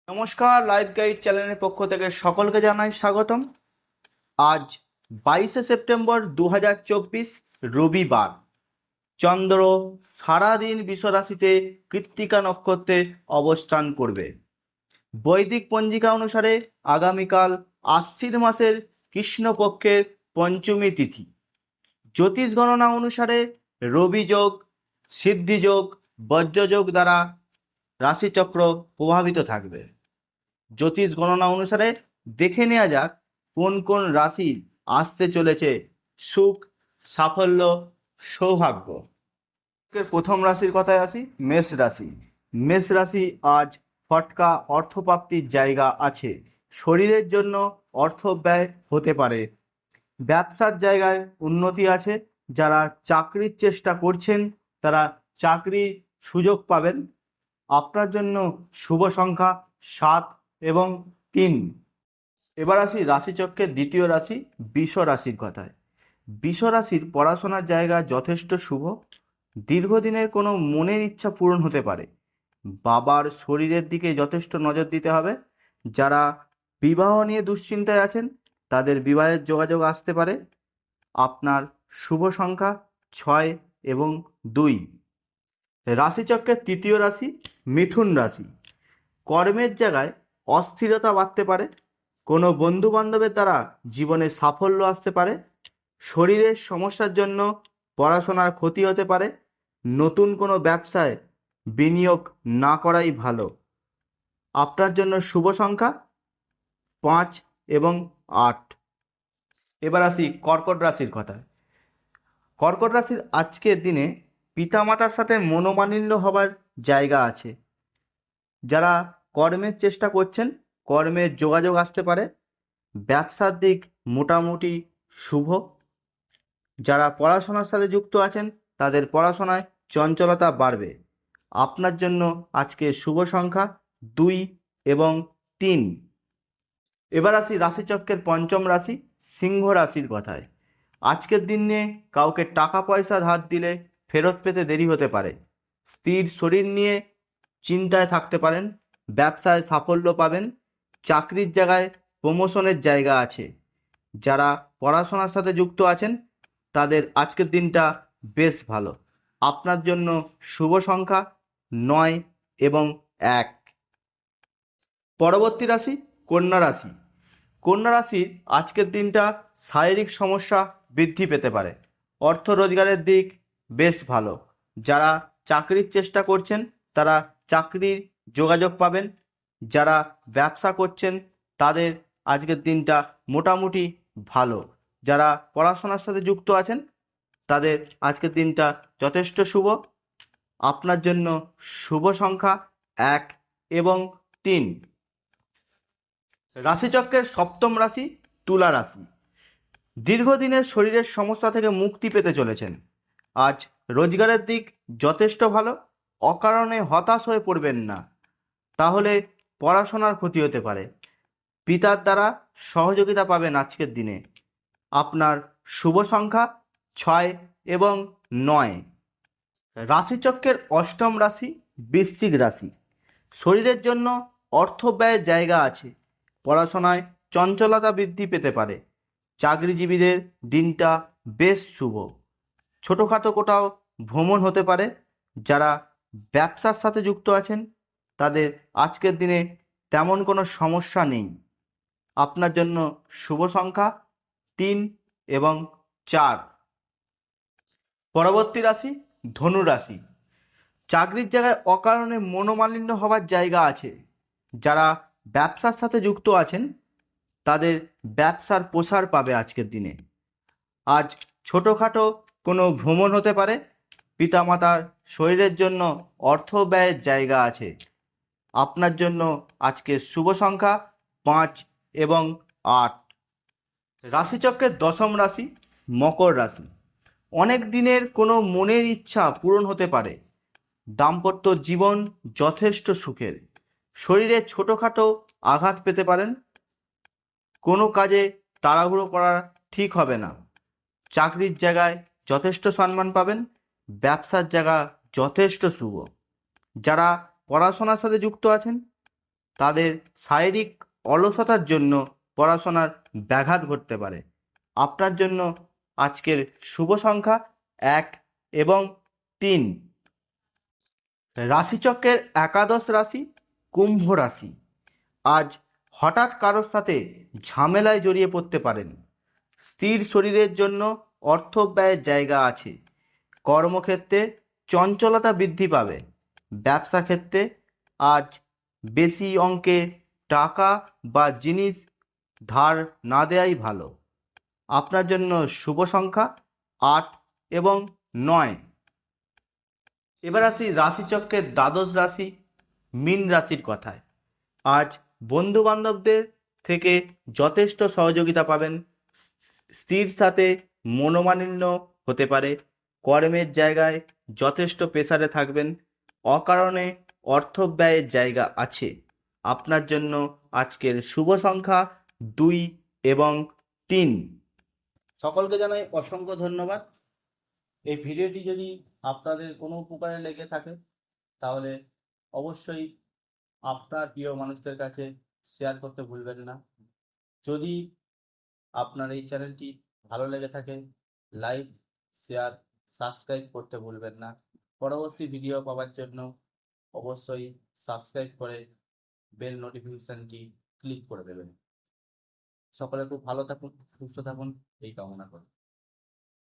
নমস্কার, live guide চ্যানেলের পক্ষ থেকে সকলকে জানাই স্বাগতম। আজ 22শে সেপ্টেম্বর 2024 রবিবার। চন্দ্র সারাদিন বৃষ রাশিতে কৃত্তিকা নক্ষত্রে অবস্থান করবে। বৈদিক পঞ্জিকা অনুসারে আগামীকাল আশ্বিন মাসের কৃষ্ণপক্ষের পঞ্চমী তিথি। জ্যোতিষ গণনা অনুসারে রবি যোগ, সিদ্ধি যোগ, বজ্রযোগ দ্বারা রাশিচক্র প্রভাবিত থাকবে। জ্যোতিষ গণনা অনুসারে দেখে নেওয়া যাক কোন কোন রাশি আসতে চলেছে সুখ, সাফল্য, সৌভাগ্য। প্রথম রাশির কথায় আসি, মেষ রাশি। মেষ রাশি আজ ফটকা অর্থপ্রাপ্তির জায়গা আছে। শরীরের জন্য অর্থ ব্যয় হতে পারে। ব্যবসার জায়গায় উন্নতি আছে। যারা চাকরির চেষ্টা করছেন তারা চাকরির সুযোগ পাবেন। আপনার জন্য শুভ সংখ্যা 7 এবং 3। এবার আসি রাশিচক্রের দ্বিতীয় রাশি, বৃষ রাশির কথায়। বৃষ রাশির পড়াশোনার জায়গা যথেষ্ট শুভ। দীর্ঘদিনের কোনো মনের ইচ্ছা পূরণ হতে পারে। বাবার শরীরের দিকে যথেষ্ট নজর দিতে হবে। যারা বিবাহ নিয়ে দুশ্চিন্তায় আছেন তাদের বিবাহের যোগাযোগ আসতে পারে। আপনার শুভ সংখ্যা 6 এবং 2। রাশিচক্রের তৃতীয় রাশি, মিথুন রাশি। কর্মের জায়গায় অস্থিরতা বাড়তে পারে। কোনো বন্ধু বান্ধবের দ্বারা জীবনে সাফল্য আসতে পারে। শরীরের সমস্যার জন্য পড়াশোনার ক্ষতি হতে পারে। নতুন কোনো ব্যবসায় বিনিয়োগ না করাই ভালো। আপনার জন্য শুভ সংখ্যা 5 এবং 8। এবার আসি কর্কট রাশির কথায়। কর্কট রাশির আজকের দিনে পিতামাতার সাথে মনোমালিন্য হবার জায়গা আছে। যারা কর্মের চেষ্টা করছেন কর্মের যোগাযোগ আসতে পারে। ব্যবসার দিক মোটামুটি শুভ। যারা পড়াশোনার সাথে যুক্ত আছেন তাদের পড়াশোনায় চঞ্চলতা বাড়বে। আপনার জন্য আজকে শুভ সংখ্যা 2 এবং 3। এবার আসি রাশিচক্রের পঞ্চম রাশি, সিংহ রাশির কথায়। আজকের দিনে কাউকে টাকা পয়সা ধার দিলে ফেরত পেতে দেরি হতে পারে। স্থির শরীর নিয়ে চিন্তায় থাকতে পারেন। ব্যবসায় সাফল্য পাবেন। চাকরির জায়গায় প্রমোশনের জায়গা আছে। যারা পড়াশোনার সাথে যুক্ত আছেন তাদের আজকের দিনটা বেশ ভালো। আপনার জন্য শুভ সংখ্যা 9 এবং 1। পরবর্তী রাশি, কন্যা রাশি। কন্যা রাশির আজকের দিনটা শারীরিক সমস্যা বৃদ্ধি পেতে পারে। অর্থ রোজগারের দিক বেশ ভালো। যারা চাকরির চেষ্টা করছেন তারা চাকরির যোগাযোগ পাবেন। যারা ব্যবসা করছেন তাদের আজকের দিনটা মোটামুটি ভালো। যারা পড়াশোনার সাথে যুক্ত আছেন তাদের আজকের দিনটা যথেষ্ট শুভ। আপনার জন্য শুভ সংখ্যা 1 এবং 3। রাশিচক্রের সপ্তম রাশি, তুলা রাশি। দীর্ঘদিনের শরীরের সমস্যা থেকে মুক্তি পেতে চলেছেন। আজ রোজগারের দিক যথেষ্ট ভালো। অকারণে হতাশ হয়ে পড়বেন না, তাহলে পড়াশোনার ক্ষতি হতে পারে। পিতার দ্বারা সহযোগিতা পাবেন আজকের দিনে। আপনার শুভ সংখ্যা 6 এবং 9। রাশিচক্রের অষ্টম রাশি, বৃশ্চিক রাশি। শরীরের জন্য অর্থ ব্যয়ের জায়গা আছে। পড়াশোনায় চঞ্চলতা বৃদ্ধি পেতে পারে। চাকরিজীবীদের দিনটা বেশ শুভ। ছোটোখাটো কোথাও ভ্রমণ হতে পারে। যারা ব্যবসার সাথে যুক্ত আছেন তাদের আজকের দিনে তেমন কোনো সমস্যা নেই। আপনার জন্য শুভ সংখ্যা 3 এবং 4। পরবর্তী রাশি, ধনু রাশি। চাকরির জায়গায় অকারণে মনোমালিন্য হবার জায়গা আছে। যারা ব্যবসার সাথে যুক্ত আছেন তাদের ব্যবসার প্রসার পাবে আজকের দিনে। আজ ছোটোখাটো কোনো ভ্রমণ হতে পারে। পিতামাতার শরীরের জন্য অর্থ ব্যয়ের জায়গা আছে। আপনার জন্য আজকে শুভ সংখ্যা 5 এবং 8। রাশিচক্রের দশম রাশি, মকর রাশি। অনেক দিনের কোনো মনের ইচ্ছা পূরণ হতে পারে। দাম্পত্য জীবন যথেষ্ট সুখের। শরীরে ছোটোখাটো আঘাত পেতে পারেন। কোনো কাজে তাড়াহুড়ো করা ঠিক হবে না। চাকরির জায়গায় যথেষ্ট সম্মান পাবেন। ব্যবসার জায়গা যথেষ্ট শুভ। যারা পড়াশোনার সাথে যুক্ত আছেন তাদের শারীরিক অলসতার জন্য পড়াশোনার ব্যাঘাত ঘটতে পারে। আপনার জন্য আজকের শুভ সংখ্যা 1 এবং 3। রাশিচক্রের একাদশ রাশি কুম্ভ রাশি। আজ হঠাৎ কারোর সাথে ঝামেলায় জড়িয়ে পড়তে পারেন। স্থির শরীরের জন্য অর্থ ব্যয়ের জায়গা আছে। কর্মক্ষেত্রে চঞ্চলতা বৃদ্ধি পাবে। ব্যবসা ক্ষেত্রে আজ বেশি অঙ্কের টাকা বা জিনিস ধার না দেওয়াই ভালো। আপনার জন্য শুভ সংখ্যা 8 এবং 9। এবার আসি রাশিচক্রের দ্বাদশ রাশি মীন রাশির কথায়। আজ বন্ধু বান্ধবদের থেকে যথেষ্ট সহযোগিতা পাবেন। স্ত্রীর সাথে মনোমালিন্য হতে পারে। কর্মের জায়গায় যথেষ্ট প্রেসারে থাকবেন। অকারণে অর্থ ব্যয়ের জায়গা আছে। আপনার জন্য আজকের শুভ সংখ্যা 2 এবং 3। সকলকে জানাই অসংখ্য ধন্যবাদ। এই ভিডিওটি যদি আপনাদের কোনো উপকারে লেগে থাকে তাহলে অবশ্যই আপনার প্রিয় মানুষদের কাছে শেয়ার করতে ভুলবেন না। যদি আপনার এই চ্যানেলটি ভালো লেগে থাকে লাইক, শেয়ার, সাবস্ক্রাইব করতে ভুলবেন না। পরবর্তী ভিডিও পাওয়ার জন্য অবশ্যই সাবস্ক্রাইব করে বেল নোটিফিকেশনটি ক্লিক করে দেবেন। সকলে খুব ভালো থাকুন, সুস্থ থাকুন এই কামনা করি।